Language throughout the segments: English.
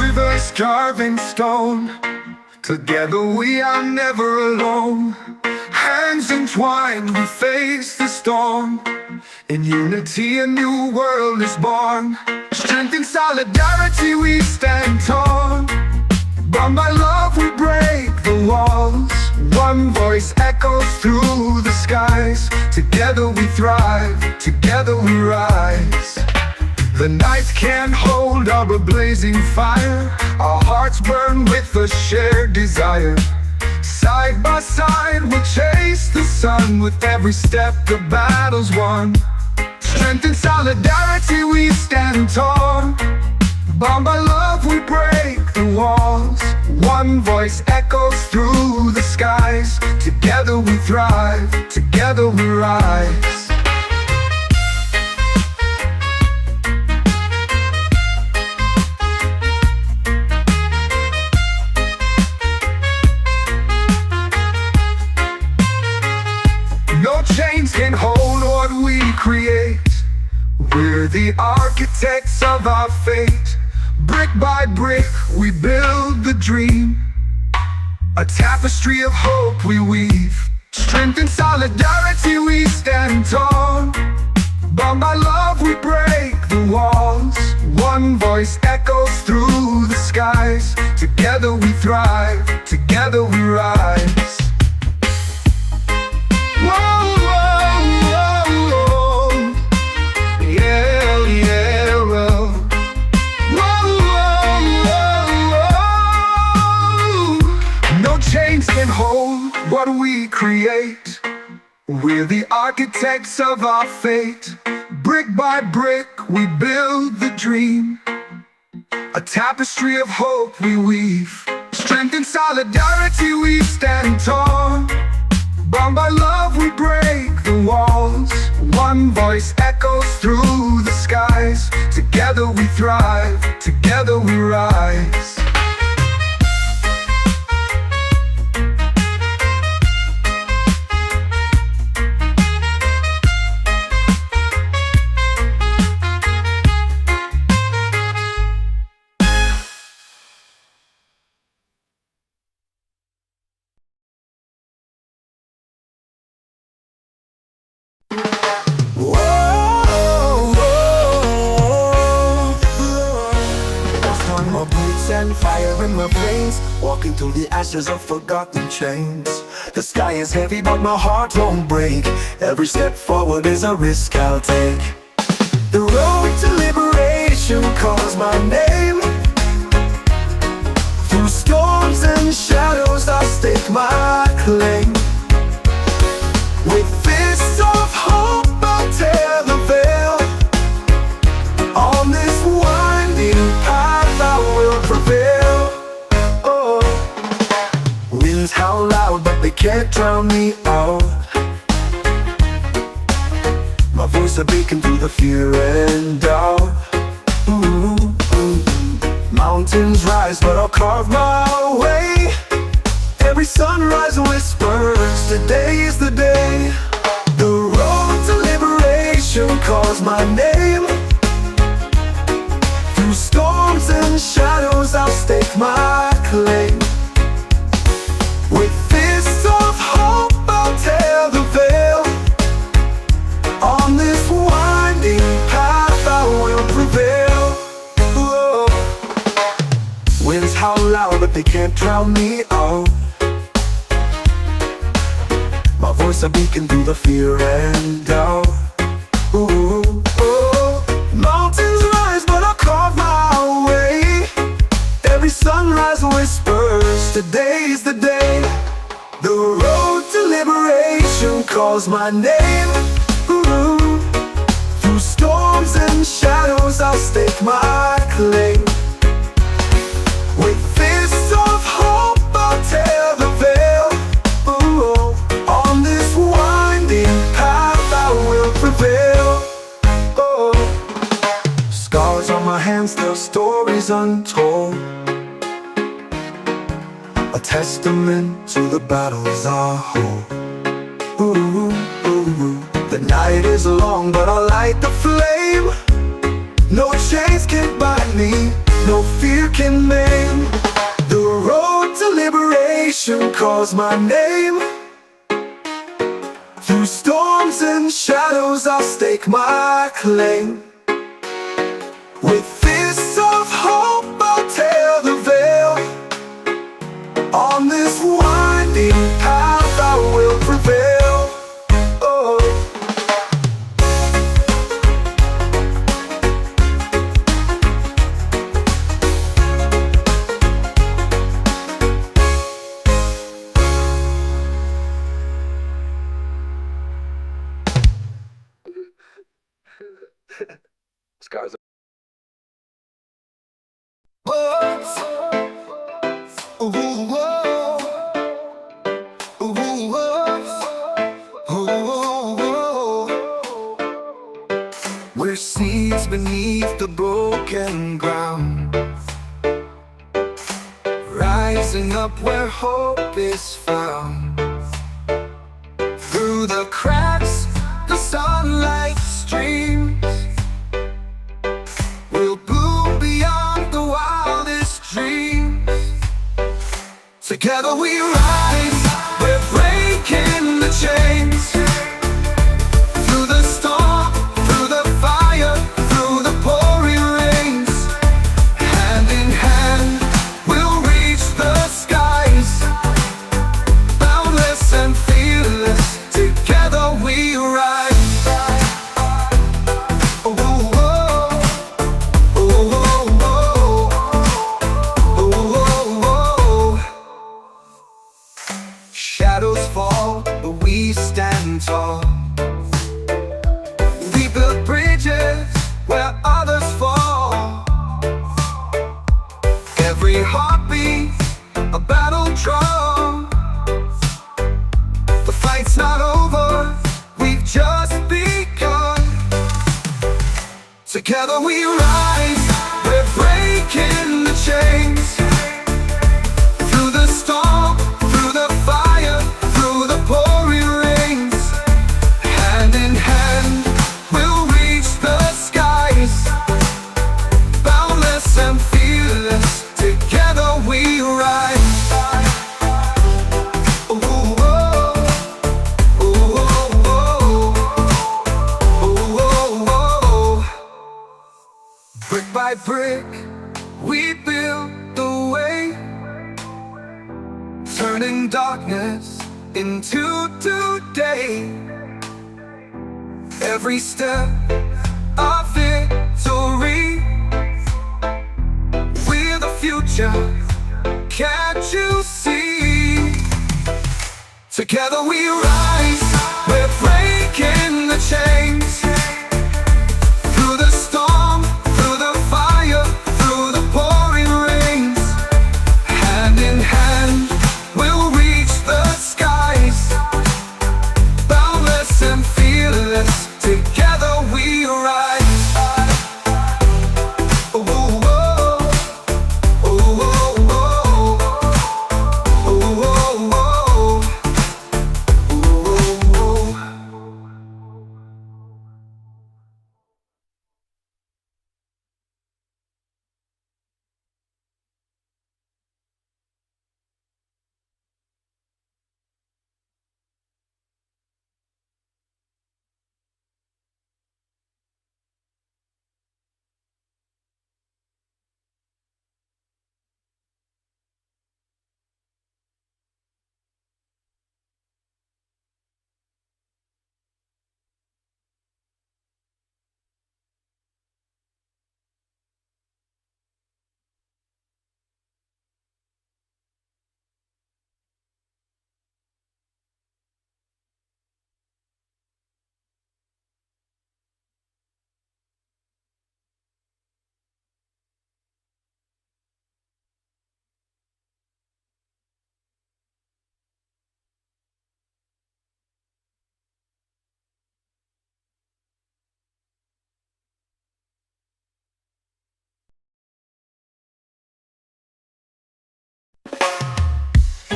rivers carving stone. Together we are never alone. Hands entwined, we face the storm. In unity a new world is born. Strength and solidarity we stand tall. Bound by love we break the walls. One voice echoes through the skies. Together we thrive, together we rise. The night can't hold our blazing fire. Our hearts burn with a shared desire. Side by side we'll chase the sun. With every step the battle's won. Strength and solidarity we stand tall. Bound by love we break the walls. One voice echoes through the skies. Together we thrive, together we rise. No chains can hold what we create. We're the architects of our fate. Brick by brick we build the dream. A tapestry of hope we weave. Strength and solidarity we stand tall. Bound by love we break the walls. One voice echoes through the skies. Together we thrive, together we rise. Whoa, whoa, whoa, whoa. Yeah, yeah, whoa. Whoa, whoa, whoa, whoa. No chains can hold what we create. We're the architects of our fate. Brick by brick we build the dream. A tapestry of hope we weave. Strength and solidarity we stand tall. Bound by love we break the walls. One voice echoes through the skies. Together we thrive, together we rise. And fire in my veins, walking through the ashes of forgotten chains. The sky is heavy but my heart won't break. Every step forward is a risk I'll take. The road to liberation calls my name. Through storms and shadows I'll stake my claim. With fists of hope I'll tear the veil. On this winding path I will prevail. Oh, winds howl loud but they can't drown me out. My voice a beacon through the fear and doubt. Ooh, ooh. Mountains rise but I'll carve my way. Every sunrise whispers, today is the day. The road to liberation calls my name. Through storms and shadows I'll stake my claim. With fists of hope I'll tear the veil. On this winding path I will prevail. Whoa. Winds howl loud but they can't drown me out. My voice a beacon through the fear and doubt. Ooh, oh. Mountains rise but I'll carve my way. Every sunrise whispers, today's the day. The road to liberation calls my name. Ooh. Through storms and shadows I'll stake my claim. With fists of hope I'll tear the veil. Ooh. On this winding path I will prevail. Oh. Scars on my hands tell stories untold. A testament to the battles I hold. Ooh, ooh. The night is long but I'll light the flame. No chains can bind me, no fear can maim. The road to liberation calls my name. Through storms and shadows I'll stake my claim. With fists of hope I'll tear the veil. On this winding path I will prevail. Oh. Scars. We're seeds beneath the broken ground, rising up where hope is found. Through the cracks, the sunlight streams. We'll bloom beyond the wildest dreams. Together we rise, we're breaking the chains. Through the storm, through the fire, through the pouring rains. Hand in hand, we'll reach the skies. Boundless and fearless, together we rise. Shadows fall, but we stand tall. We build bridges where others fall. Every heartbeat, a battle drum. The fight's not over, we've just begun. Together we rise, we're breaking the chains. Through the storm, through the fire, through the pouring rains. Hand in hand, we'll reach the skies. Boundless and fearless, together we rise. Oh, oh, oh, oh, oh, oh, oh. Brick by brick, we build the way, turning darkness into today. Every step a victory. We're the future, can't you see? Together we rise, we're breaking the chains. Through the storm, through the fire, through the pouring rains. Hand in hand, we'll reach the skies. Boundless and fearless, together we rise. Oh, oh, oh, oh, oh, oh, oh, oh, oh, oh.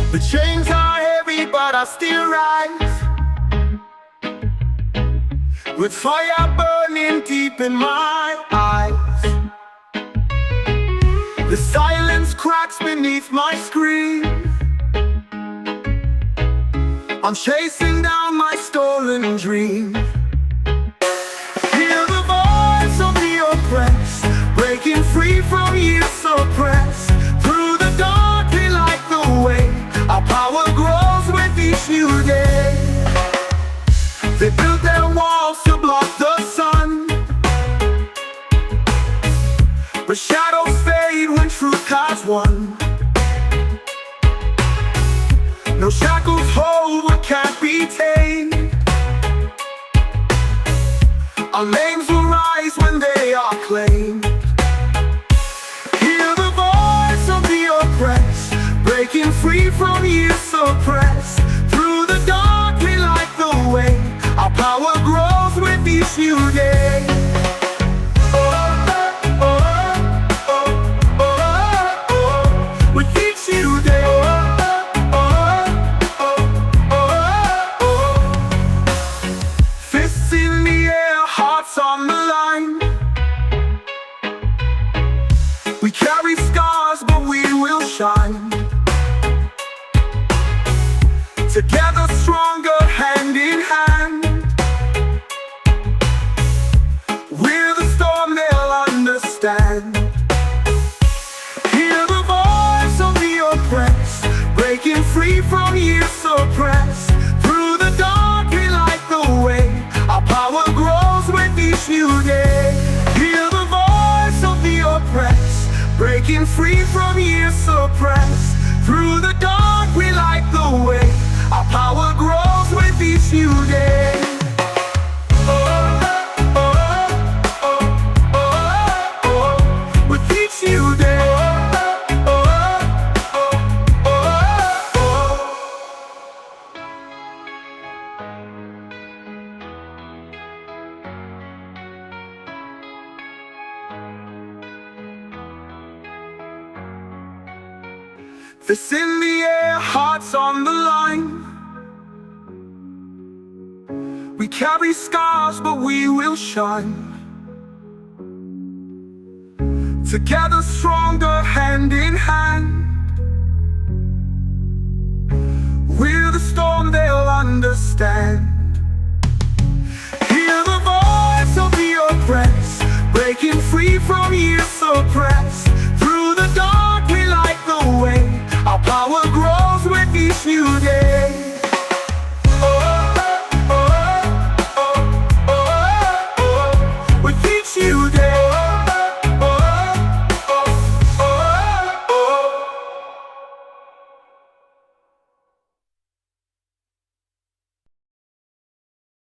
The chains are heavy, but I still rise. With fire burning deep in my eyes. The silence cracks beneath my screen. I'm chasing down my stolen dream. Hear the voice of the oppressed, breaking free from years suppressed. Through the dark we light the way. Our power grows with each new day. They built their walls to block the sun, but shadows fade when truth has won. No shackles hold what can't be tamed. Our names will rise when they are claimed. Hear the voice of the oppressed, breaking free from years suppressed. Through the dark we light the way. Our power grows with each new day. With each new day. Fists in the air, hearts on the line. We carry scars, but we will shine. Together stronger, hand in hand. We're the storm, they'll understand. Hear the voice of the oppressed, breaking free from years suppressed. Through the dark we light the way. Our power grows with each new day. Hear the voice of the oppressed, breaking free from years suppressed. Through the dark we light the way. Our power grows with each new day. With each new day. Fists in the air, hearts on the line. We carry scars, but we will shine. Together stronger, hand in hand. We're the storm, they'll understand. Hear the voice of the oppressed, breaking free from years suppressed. Through the dark we light the way. Our power grows with each new day. With each new day.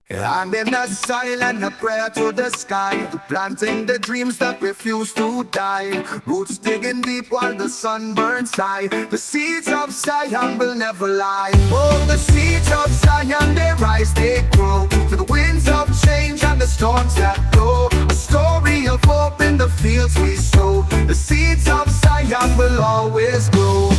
I'm in a silent a prayer to the sky, planting the dreams that refuse to die. Roots digging deep while the sun burns high. The seeds of Zion will never lie. Oh, the seeds of Zion, they rise, they grow to the winds of change and the storms that blow. A story of hope in the fields we sow. The seeds of Zion will always grow.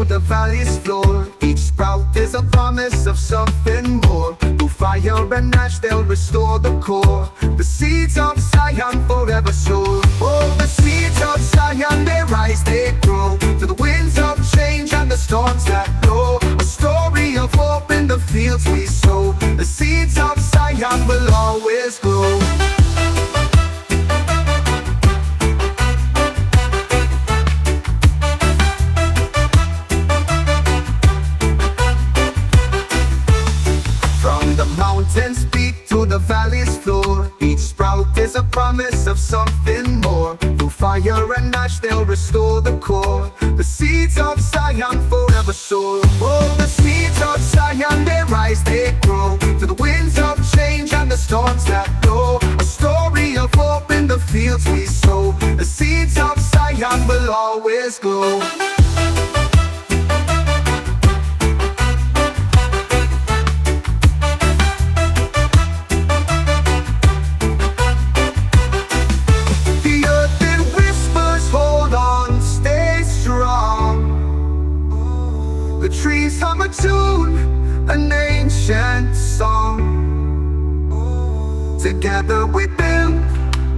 The valley's floor, each sprout is a promise of something more. Through fire and ash they'll restore the core. The seeds of Zion forever soar. Oh, the seeds of Zion, they rise, they grow to the winds of change and the storms that blow. A story of hope in the fields we sow. The seeds of Zion will always grow. Mountains peak to the valley's floor. Each sprout is a promise of something more. Through fire and ash they'll restore the core. The seeds of Zion forever soar. Oh, the seeds of Zion, they rise, they grow to the winds of change and the storms that blow. A story of hope in the fields we sow. The seeds of Zion will always glow. The trees hum a tune, an ancient song. Together we build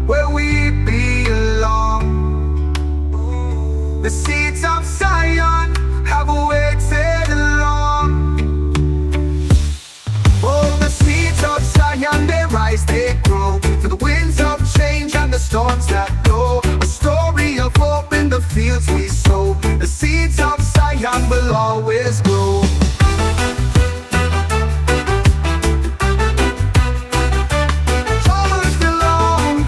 where we belong. The seeds of Zion have waited long. Oh, the seeds of Zion, they rise, they grow, to the winds of change and the storms that blow. A story of hope in the fields we sow. The seeds of Zion will always grow. Always belong.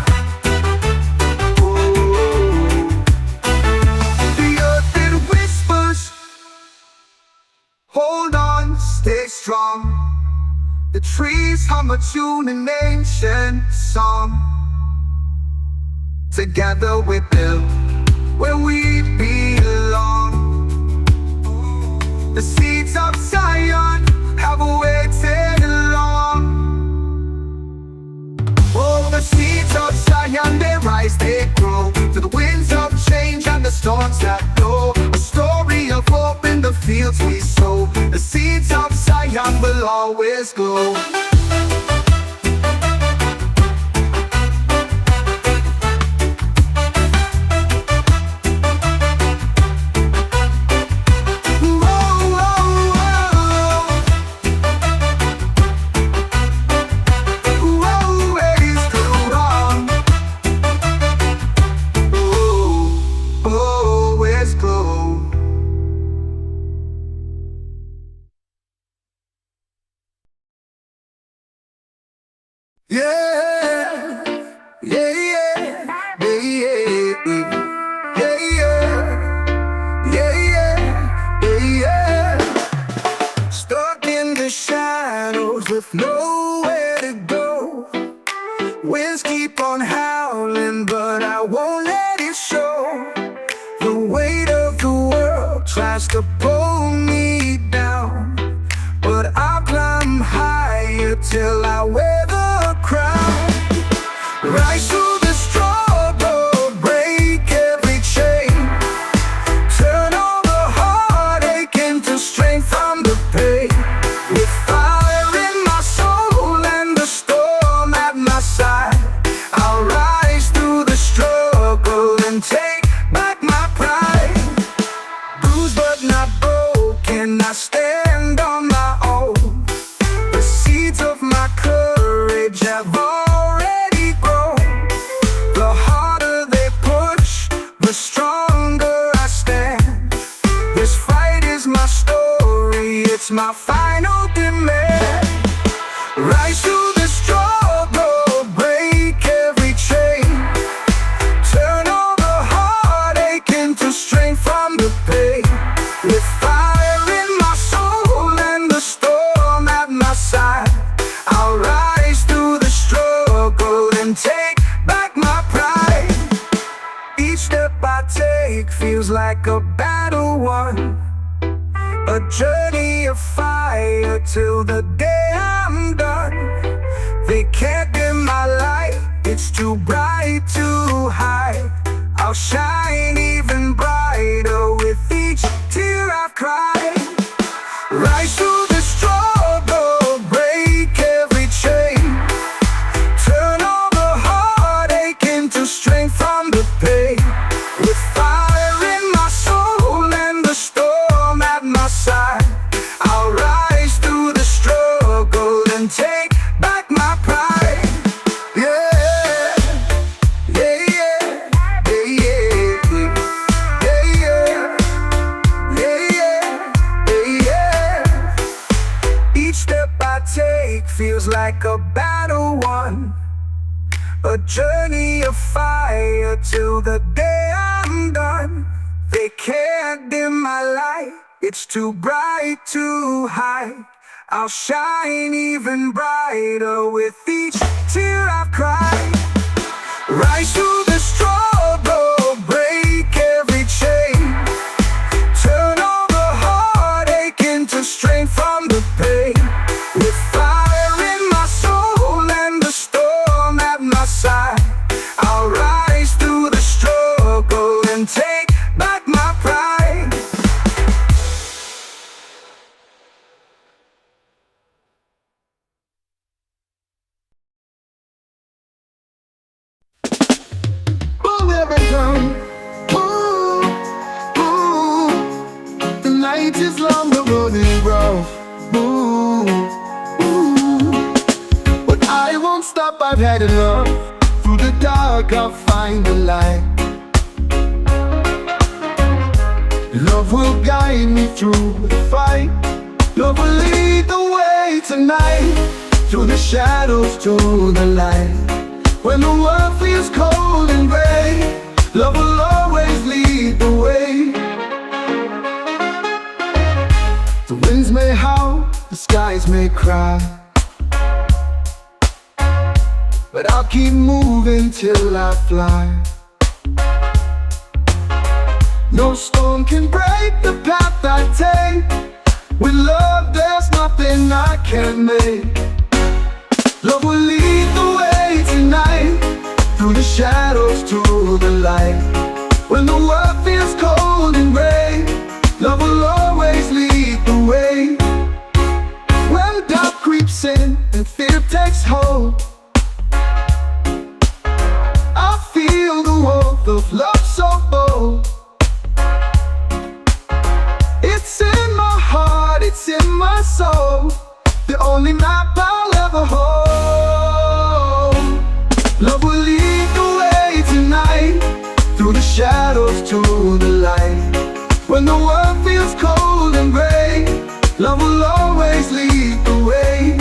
Oh, the earth it whispers, hold on, stay strong. The trees hum a tune, an ancient song. Together we build where we belong. The seeds of Zion have waited long. Oh, the seeds of Zion, they rise, they grow, to the winds of change and the storms that blow. A story of hope in the fields we sow. The seeds of Zion will always grow. Yeah, yeah, yeah, yeah, yeah, yeah, yeah, yeah, yeah. Stuck in the shadows with nowhere to go. Winds keep on howling, but I won't let it show. The weight of the world tries to pull me down, but I'll climb higher till I wear the crown. Rise through the struggle, break every chain, turn all the heartache into strength from the pain. With fire in my soul and the storm at my side, I'll rise through the struggle and take back my pride. Bruised but not broken, I stand on my own. The seeds of my courage have already grown. The harder they push, the stronger I stand. This fight is my story, it's my final demand. Rise through the struggle, break every chain, turn all the heartache into strength from the pain. With fire in my soul and the storm at my side, I'll rise through the struggle and take back my pride. Each step I take feels like a battle won, a journey of fire till the day I'm done. They can't dim my light, it's too bright, too high. I'll shine even brighter with each tear I've cried. Rise through the struggle, break every chain, turn all the heartache into strength from the pain. With fire in my soul and the storm at my side, I'll rise through the struggle and take back my pride. Yeah, yeah, yeah, yeah, yeah, yeah, yeah, yeah, yeah. Each step I take feels like a battle won, a journey of fire till the day I'm done. They can't dim my light, it's too bright, too high. I'll shine even brighter with each tear I've cried. Rise through the struggle, break every chain, turn all the heartache into strength from the pain. With fire in my soul and the storm at my side, I'll rise through the struggle and take back my pride. is longer running round. Ooh, ooh. But I won't stop, I've had enough. Through the dark I'll find the light. Love will guide me through the fight. Love will lead the way tonight. Through the shadows to the light. When the world feels cold and gray, love will always lead the way. The winds may howl, the skies may cry, but I'll keep moving till I fly. No storm can break the path I take. With love there's nothing I can't make. Love will lead the way tonight. Through the shadows to the light. When the world feels cold and gray, love will always lead the way. When doubt creeps in and fear takes hold, I feel the warmth of love so bold. It's in my heart, it's in my soul, the only map I'll ever hold. Love will lead the way tonight. Through the shadows to the light. When the world feels cold and gray, love will always lead the way.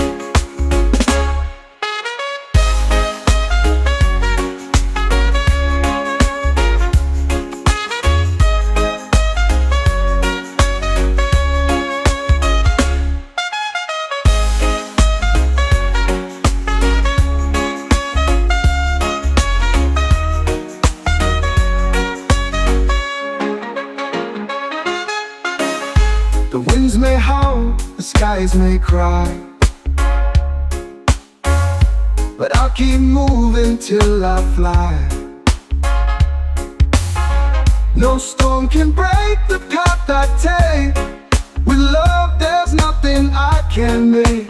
The winds may howl, the skies may cry, but I'll keep moving till I fly. No storm can break the path I take. With love there's nothing I can't make.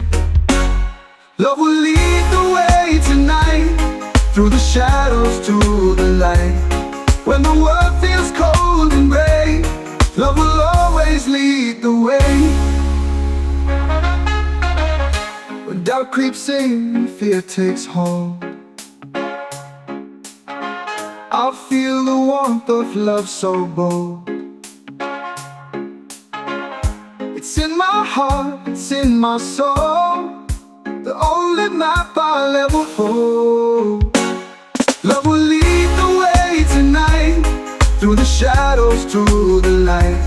Love will lead the way tonight. Through the shadows to the light. When the world feels cold and gray, love will always lead the way. When doubt creeps in and fear takes hold, I'll feel the warmth of love so bold. It's in my heart, it's in my soul, the only map I'll ever hold. Love will lead the way tonight. Through the shadows to the light.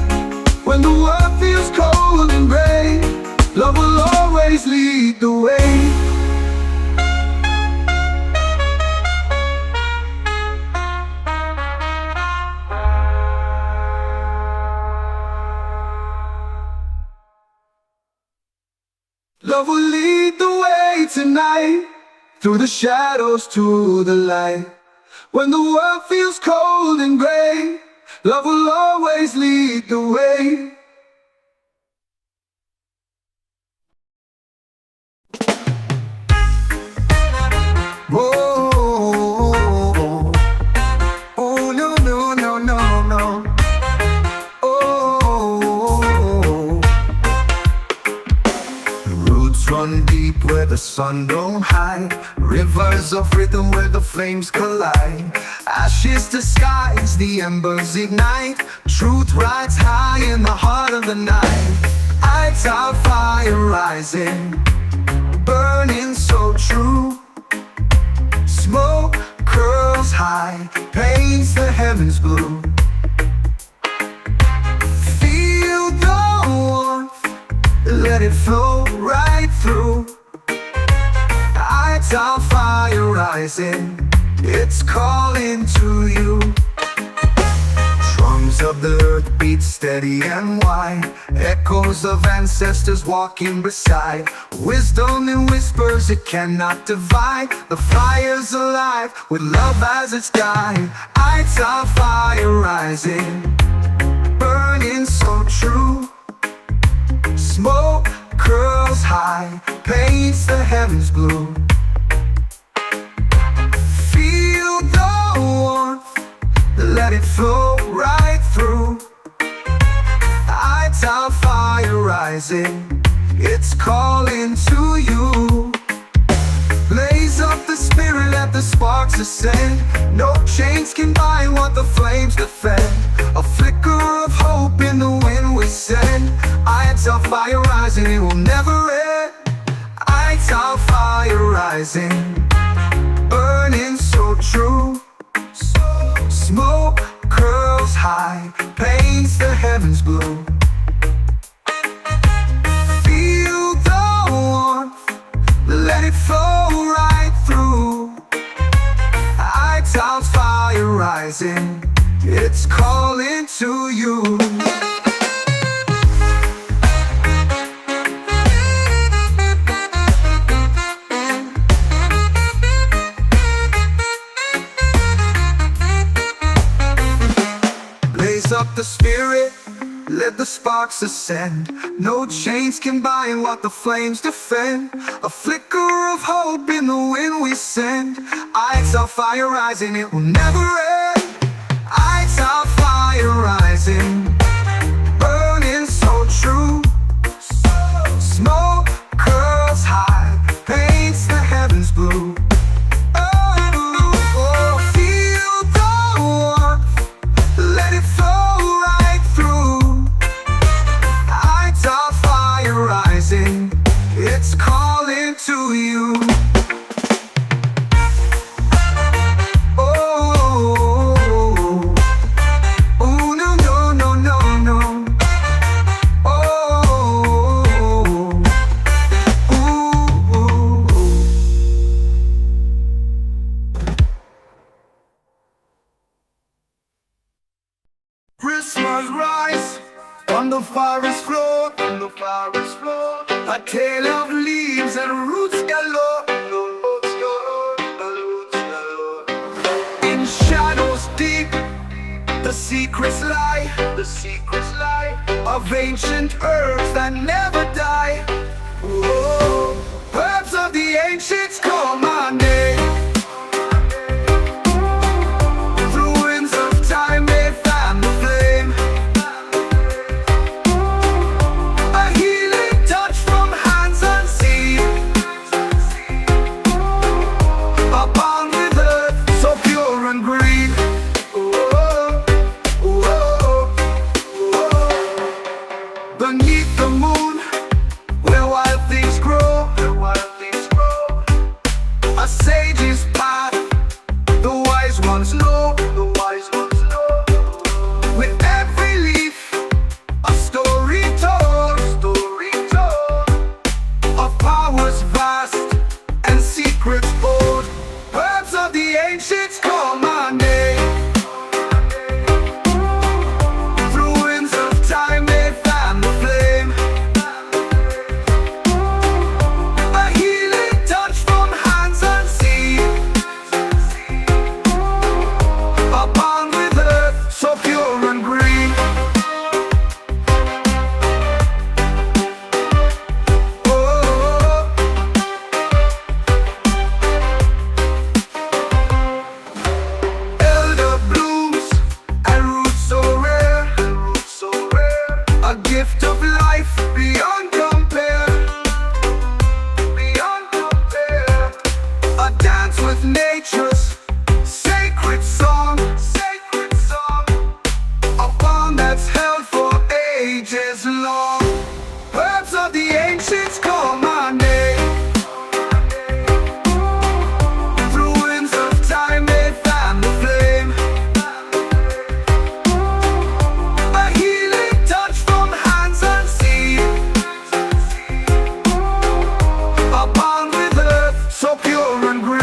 When the world feels cold and gray, love will always lead the way. Love will lead the way tonight. Through the shadows to the light. When the world feels cold and gray, love will always lead the way. Oh, oh, no, no, no, no, no. Oh, roots run deep where the sun don't hide. Rivers of rhythm where the flames collide. Ashes to skies, the embers ignite. Truth rides high in the heart of the night. Lights our fire rising, burning so true. Smoke curls high, paints the heavens blue. Feel the warmth, let it flow right through. Lights our fire rising, it's calling to you. Drums of the earth beat steady and wide. Echoes of ancestors walking beside. Wisdom in whispers it cannot divide. The fire's alive with love as its guide. Lights our fire rising, burning so true. Smoke curls high, paints the heavens blue. Feel the warmth, let it flow right through. Lights our fire rising, it's calling to you. Blaze up the spirit, let the sparks ascend. No chains can bind what the flames defend. A flicker of hope in the wind we send. I tell fire rising, it will never end. I tell fire rising, burning so true. Smoke curls high, paints the heavens blue. Feel the warmth, let it flow right through. I tell fire rising, it's calling to you. Blaze up the spirit, let the sparks ascend. No chains can bind what the flames defend. A flicker of hope in the wind we send. I tell fire rising, it will never end. I tell fire rising, burning so true. Smoke curls high, paints the heavens blue. It's calling to you. Oh, oh, no, no, no, no, no. Oh, ooh. Christmas rise on the forest floor, on the forest floor. A tale of leaves and roots galore. In shadows deep, the secrets lie, of ancient herbs that never die. Oh, herbs of the ancients call my name. Through winds of time they fan the flame. Beneath the moon, where wild things grow, a sage's path, the wise ones know. With every leaf, a story told, of powers vast and secrets bold. Herbs of the ancients call my name. Nature's sacred song, a bond that's held for ages long. Herbs of the ancients call my name. Through winds of time they fan the flame. A healing touch from hands unseen. A bond with earth so pure and green.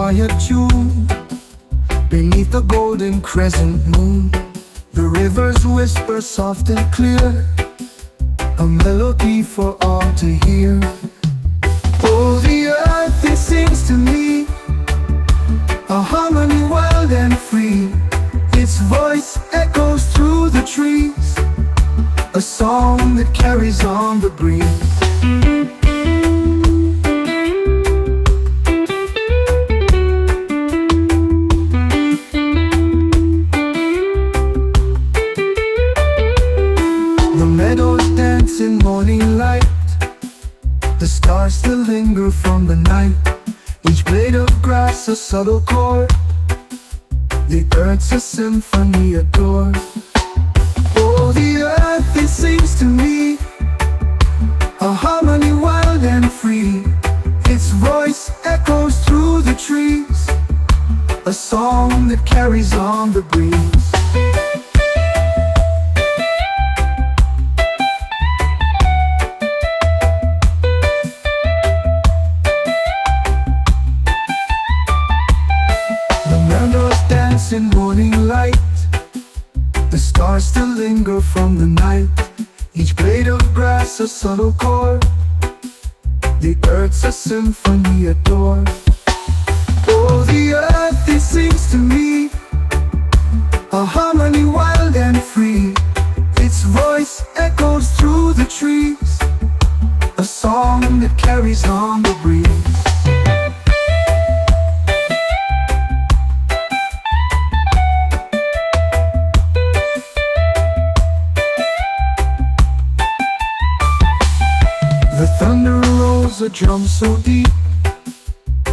quiet tune beneath the golden crescent moon. The rivers whisper soft and clear, a melody for all to hear. Oh, the earth, it sings to me, a harmony wild and free. Its voice echoes through the trees, a song that carries on the breeze. The meadows dance in morning light, the stars still linger from the night. Each blade of grass a subtle chord, the earth's a symphony adored. Oh, the earth, it sings to me, a harmony wild and free. Its voice echoes through the trees, a song that carries on the breeze. In morning light, the stars still linger from the night. Each blade of grass a subtle chord, the earth's a symphony adored. Oh, the earth, it sings to me, a harmony wild and free. Its voice echoes through the trees, a song that carries on the breeze. The thunder rolls a drum so deep,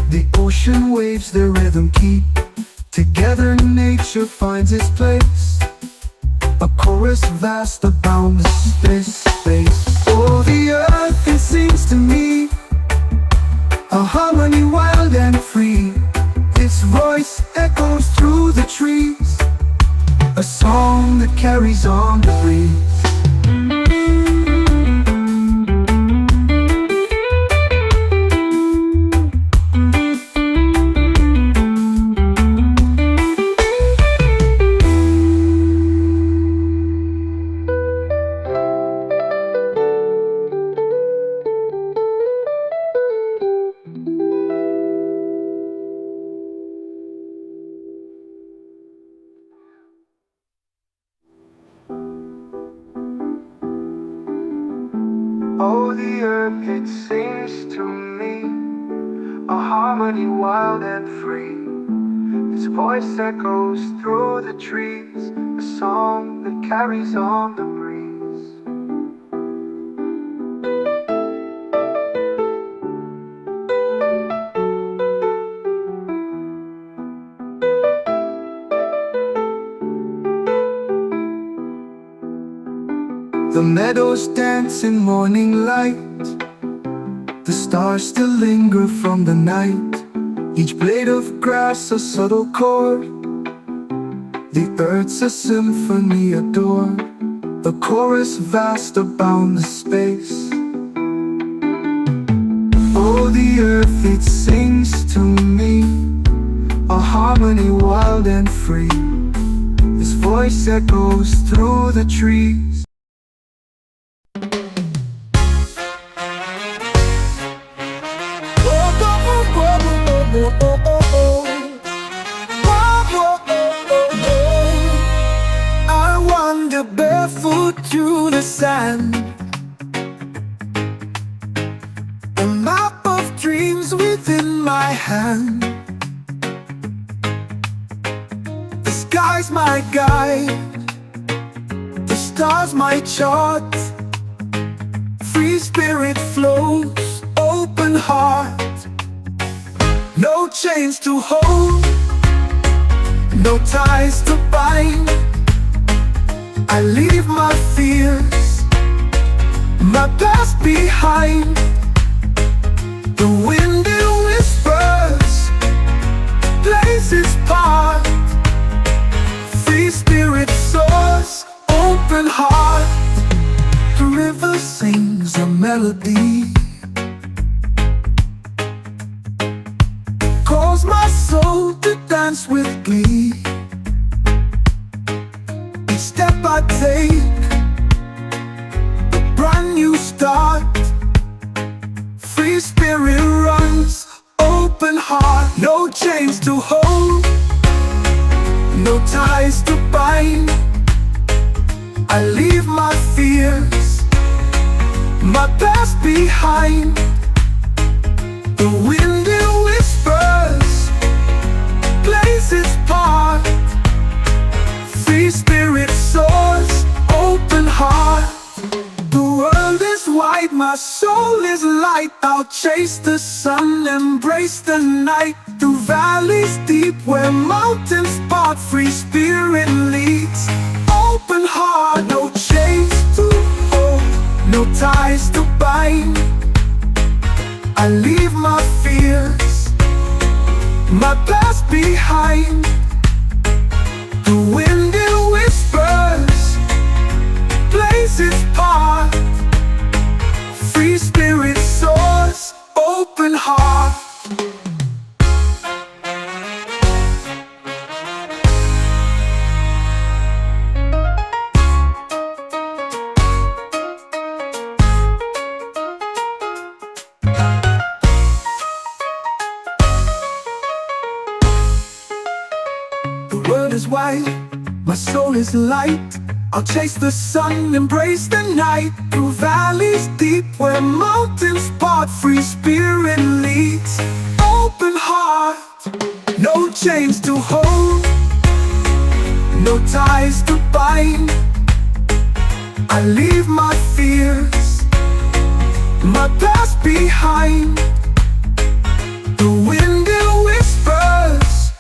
the ocean waves their rhythm keep. Together nature finds its place, a chorus vast about the space. Oh, the earth, it sings to me, a harmony wild and free. Its voice echoes through the trees, a song that carries on the breeze. Oh, the earth, it sings to me, a harmony wild and free. Its voice echoes through the trees, a song that carries on the breeze. The meadows dance in morning light, the stars still linger from the night. Each blade of grass a subtle chord, the earth's a symphony adored. The chorus vast abound the space. Oh, the earth, it sings to me, a harmony wild and free. Its voice echoes through the trees. I wander barefoot through the sand, a map of dreams within my hand. The sky's my guide, the stars my chart. Free spirit flows, open heart. No chains to hold, no ties to bind. I leave my fears, my past behind. The wind it whispers, places part. Free spirit soars, open heart. The river sings a melody, calls my soul to dance with glee. Each step I take, a brand new start. Free spirit runs, open heart. No chains to hold, no ties to bind. I leave my fears, my past behind. The wind it whispers, plays its part. Free spirit soars, open heart. The world is wide, my soul is light. I'll chase the sun, embrace the night. Through valleys deep where mountains part, free spirit leads. Open heart, no chains to hold, no ties to bind. I leave my fears, my past behind. The wind it whispers, plays its part. Free spirit soars, open heart. The world is wide, my soul is light. I'll chase the sun, embrace the night. Through valleys deep where mountains part, free spirit leads. Open heart, no chains to hold, no ties to bind. I leave my fears, my past behind. The wind it whispers,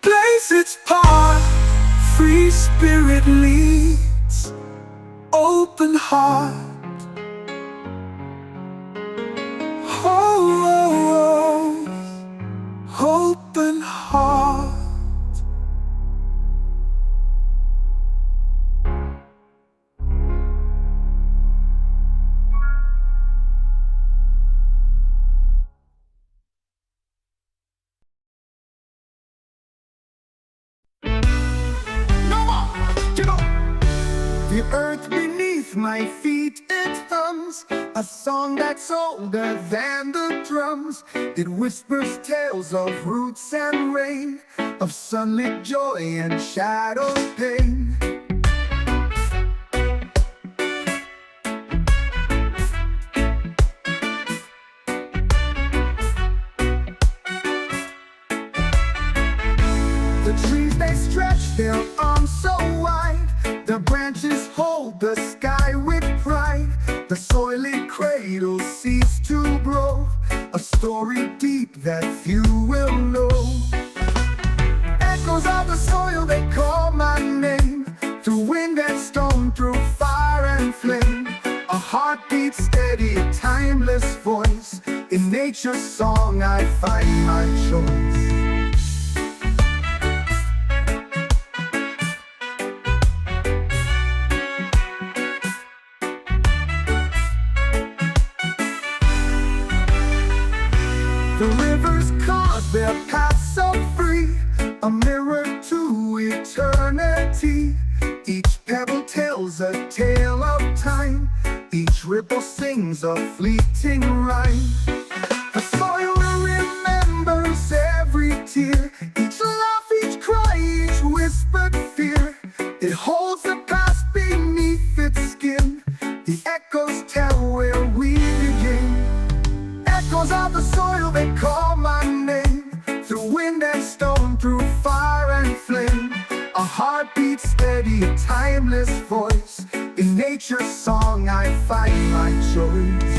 plays its part. Free spirit leads, open heart. Oh, oh, oh, open heart. The earth beneath my feet, it hums a song that's older than the drums. It whispers tales of roots and rain, of sunlit joy and shadowed pain. The trees, they stretch their arms so wide, their branches hold the sky with pride. The soily cradle seeds to grow, a story deep that few will know. Echoes of the soil, they call my name. Through wind and stone, through fire and flame. A heartbeat steady, a timeless voice. In nature's song I find my choice. The rivers carve their paths so free, a mirror to eternity. Each pebble tells a tale of time, each ripple sings a fleeting rhyme. The soil remembers every tear, each laugh, each cry, each whispered fear. It holds the past beneath its skin, the echoes tell where we begin. Echoes of the soil, they call my name. Through wind and stone, through fire and flame. A heartbeat steady, a timeless voice. In nature's song I find my choice.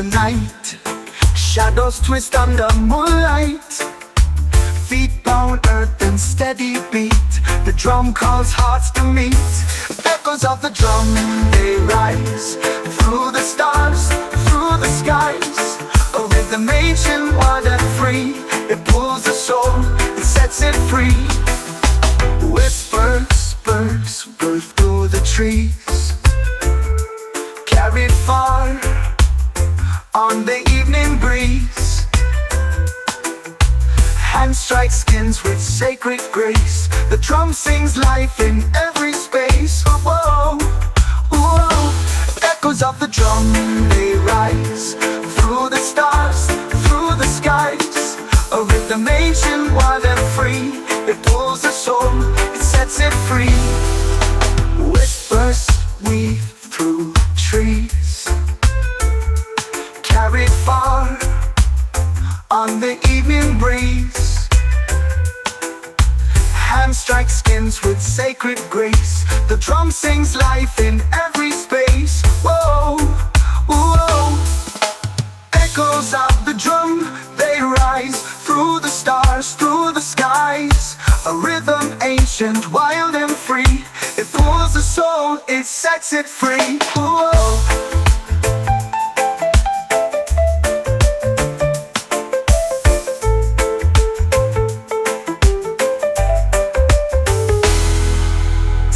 the night. Shadows twist under moonlight. Feet pound earth and steady beat. The drum calls hearts to meet. Echoes of the drum, they rise through the stars, through the skies. A rhythm ancient, wild and free. It pulls the soul, it sets it free. Whispers, birds, birth through the trees. Carried far on the evening breeze. Hand strikes skins with sacred grace. The drum sings life in every space. Whoa, whoa. Echoes of the drum, they rise through the stars, through the skies. A rhythm ancient, wild and free. It pulls the soul, it sets it free. Whispers weave through trees. Carried far on the evening breeze. Hand strike skins with sacred grace. The drum sings life in every space. Whoa, whoa. Echoes of the drum, they rise through the stars, through the skies. A rhythm ancient, wild and free. It pulls the soul, it sets it free. Whoa.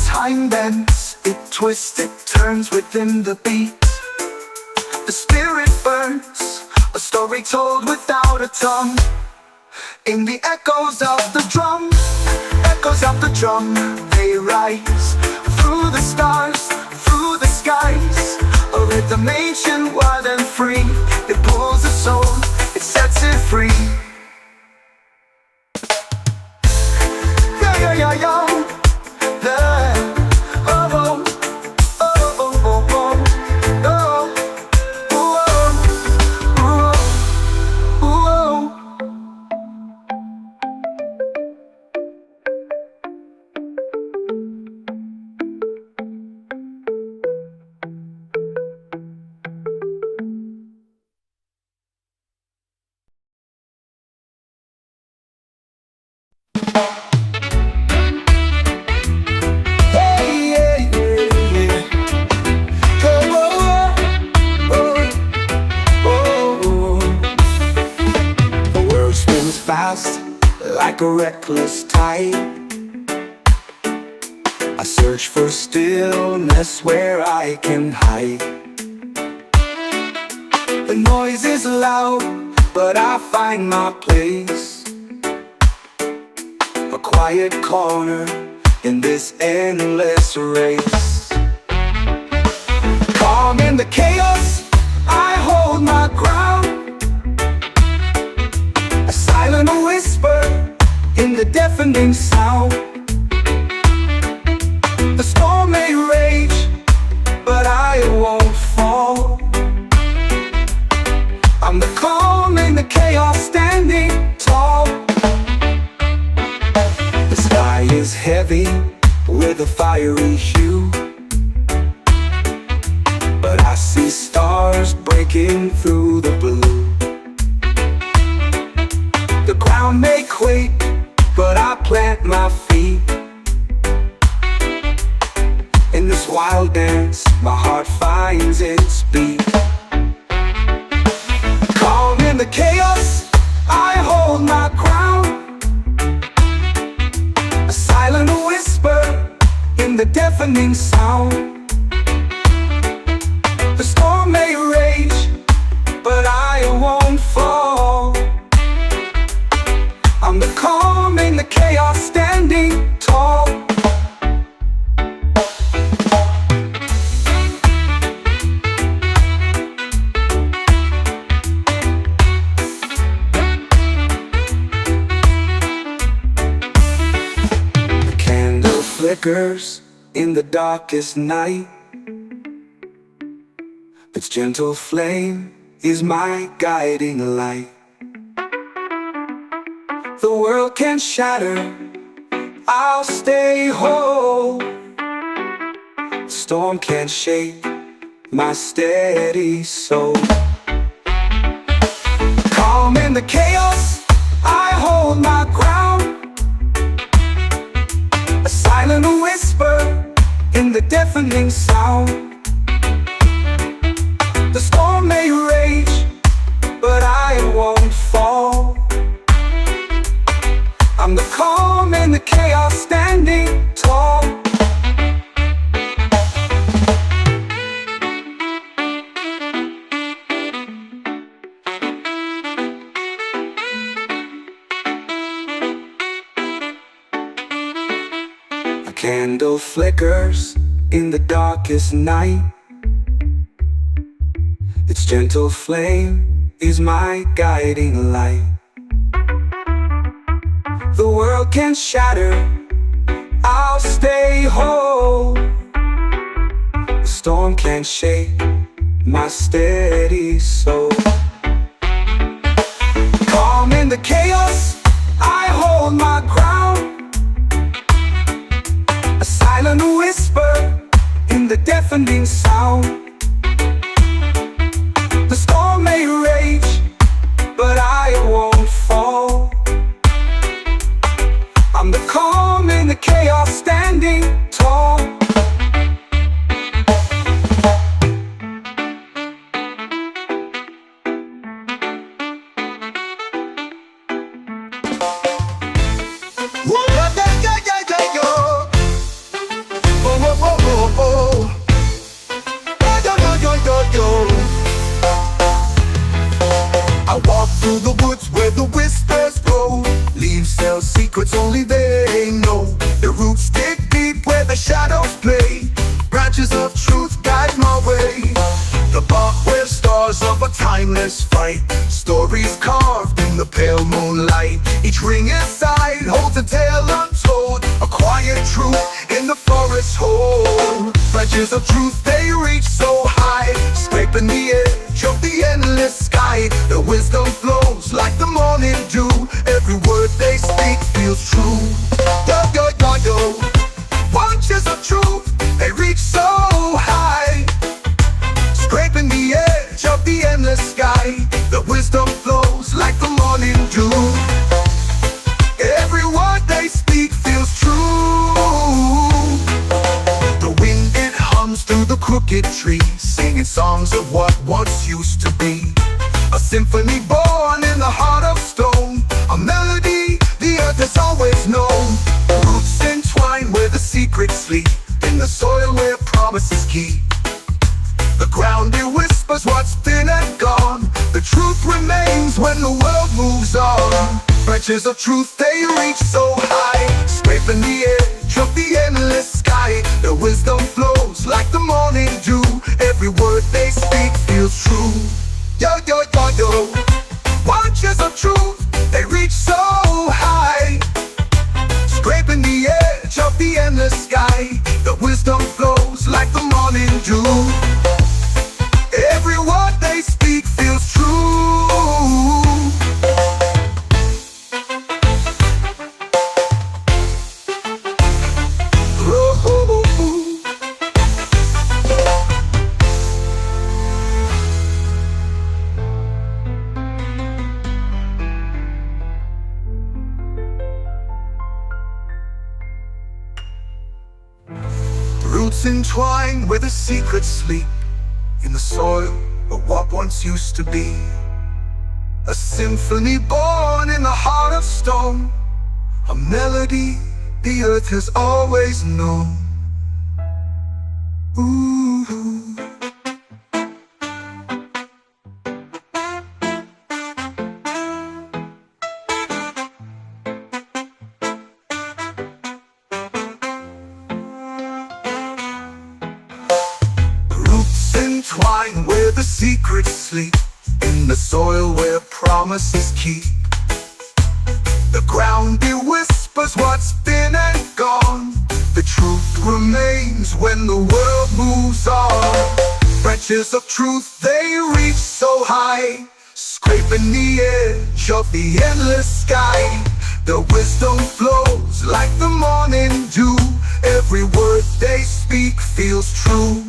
Time bends, it twists, it turns within the beat. The spirit burns, a story told without a tongue. In the echoes of the drum, echoes of the drum, they rise through the stars, through the skies. A rhythm ancient, wild and free. It pulls the soul, it sets it free. Yeah, yeah, yeah, yeah. Like a reckless tide, I search for stillness where I can hide. The noise is loud, but I find my place. A quiet corner in this endless race. Calm in the chaos, I hold my ground. A silent whisper in the deafening sound. The storm may rage, but I won't fall. I'm the calm in the chaos, standing tall. The sky is heavy with a fiery hue, but I see stars breaking through the blue. The ground may quake, but I plant my feet. In this wild dance, my heart finds its beat. Calm in the chaos, I hold my ground. A silent whisper in the deafening sound. The storm may rage, but I won't fall. I'm the calm in the chaos, standing tall. The candle flickers in the darkest night. Its gentle flame is my guiding light. The world can shatter, I'll stay whole. Storm can't shake my steady soul. in the chaos, I hold my ground. A silent whisper in the deafening sound. The storm may rage, but I won't fall. I'm the calm in the chaos, standing tall. A candle flickers in the darkest night. Its gentle flame is my guiding light. The world can shatter, I'll stay whole. The storm can shake my steady soul. Calm in the chaos, I hold my ground. A silent whisper in the deafening sound. The storm may rage, but I won't fall. I'm the calm in the chaos, standing tall. I walk through the woods where the whispers grow. Leaves tell secrets only they know. The roots dig deep where the shadows play. Branches of truth guide my way. The bark where stars of a timeless fight. Stories carved in the pale moonlight. Each ring inside holds a tale untold. A quiet truth in the forest hole. Branches of truth, they reach so high, scraping the edge of the endless sky. The wisdom flows like the morning dew. Every word they speak feels true. Yo, yo, yo, yo. Branches of truth, they reach so high, scraping the edge of the endless sky. The wisdom flows like the morning dew. Every word they speak feels true. The wind, it hums through the crooked trees, singing songs of what once used to be. A symphony born in the heart of stone. A melody the earth has always known. Roots entwine where the secrets sleep. In the soil where promises keep. The ground, it whispers what's been and gone. The truth remains when the world moves on. Branches of truth, they reach so high, scraping the edge of the endless sky. The wisdom flows like the morning dew. Every word they speak feels true. Yo, yo, yo, yo. Branches of truth, they reach so high, scraping the edge of the endless sky. The wisdom flows like the morning dew. Every word they speak feels true. Roots entwine where the secrets sleep. In the soil of what once used to be. A symphony born in the heart of stone. A melody the earth has always known. Ooh. Entwine where the secrets sleep. In the soil where promises keep. The ground, it whispers what's been and gone. The truth remains when the world moves on. Branches of truth, they reach so high, scraping the edge of the endless sky. The wisdom flows like the morning dew. Every word they speak feels true.